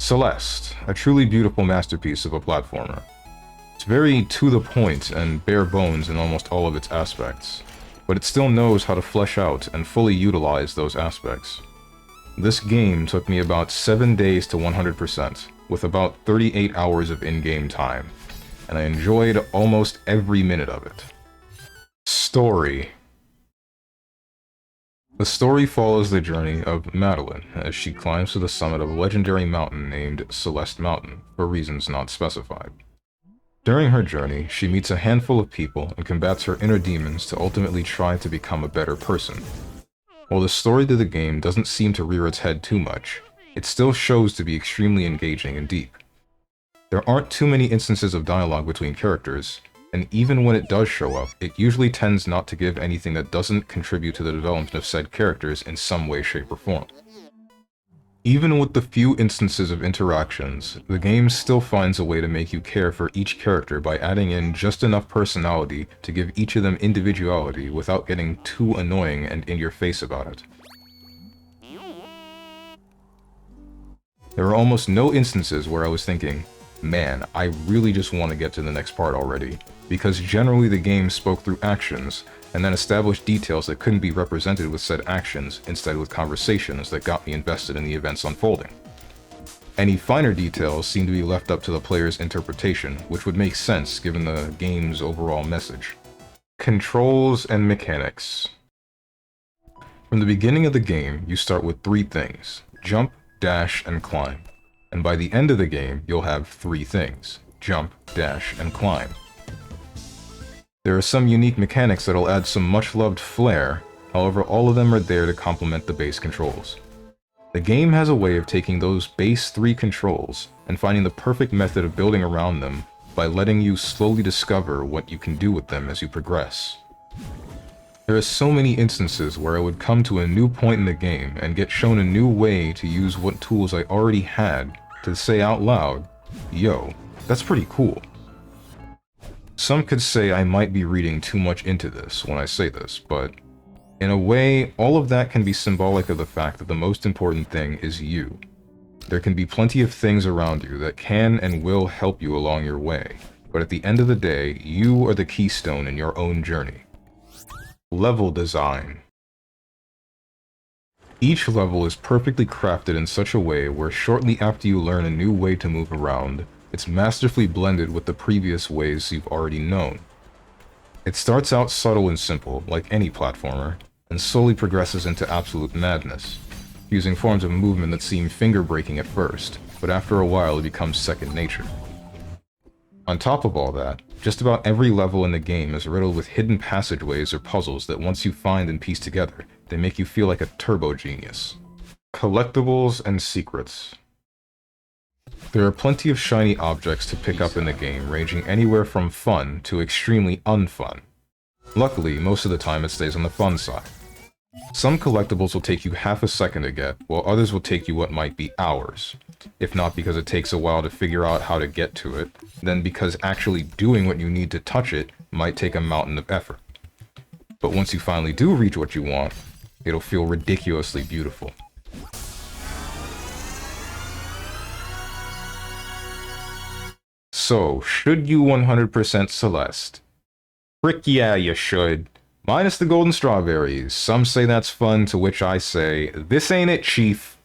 Celeste, a truly beautiful masterpiece of a platformer. It's very to the point and bare bones in almost all of its aspects, but it still knows how to flesh out and fully utilize those aspects. This game took me about 7 days to 100%, with about 38 hours of in-game time, and I enjoyed almost every minute of it. Story. The story follows the journey of Madeline as she climbs to the summit of a legendary mountain named Celeste Mountain, for reasons not specified. During her journey, she meets a handful of people and combats her inner demons to ultimately try to become a better person. While the story to the game doesn't seem to rear its head too much, it still shows to be extremely engaging and deep. There aren't too many instances of dialogue between characters, and even when it does show up, it usually tends not to give anything that doesn't contribute to the development of said characters in some way, shape, or form. Even with the few instances of interactions, the game still finds a way to make you care for each character by adding in just enough personality to give each of them individuality without getting too annoying and in your face about it. There are almost no instances where I was thinking, man, I really just want to get to the next part already, because generally the game spoke through actions, and then established details that couldn't be represented with said actions, instead with conversations that got me invested in the events unfolding. Any finer details seem to be left up to the player's interpretation, which would make sense given the game's overall message. Controls and mechanics. From the beginning of the game, you start with 3 things: jump, dash, and climb. And by the end of the game, you'll have 3 things: jump, dash, and climb. There are some unique mechanics that'll add some much-loved flair, however all of them are there to complement the base controls. The game has a way of taking those base 3 controls and finding the perfect method of building around them by letting you slowly discover what you can do with them as you progress. There are so many instances where I would come to a new point in the game and get shown a new way to use what tools I already had to say out loud, yo, that's pretty cool. Some could say I might be reading too much into this when I say this, but in a way, all of that can be symbolic of the fact that the most important thing is you. There can be plenty of things around you that can and will help you along your way, but at the end of the day, you are the keystone in your own journey. Level design. Each level is perfectly crafted in such a way where shortly after you learn a new way to move around, it's masterfully blended with the previous ways you've already known. It starts out subtle and simple, like any platformer, and slowly progresses into absolute madness, using forms of movement that seem finger-breaking at first, but after a while it becomes second nature. On top of all that, just about every level in the game is riddled with hidden passageways or puzzles that once you find and piece together, they make you feel like a turbo genius. Collectibles and secrets. There are plenty of shiny objects to pick up in the game, ranging anywhere from fun to extremely unfun. Luckily, most of the time it stays on the fun side. Some collectibles will take you half a second to get, while others will take you what might be hours. If not because it takes a while to figure out how to get to it, then because actually doing what you need to touch it might take a mountain of effort. But once you finally do reach what you want, it'll feel ridiculously beautiful. So, should you 100% Celeste? Frick yeah, you should. Minus the golden strawberries. Some say that's fun, to which I say, this ain't it, chief.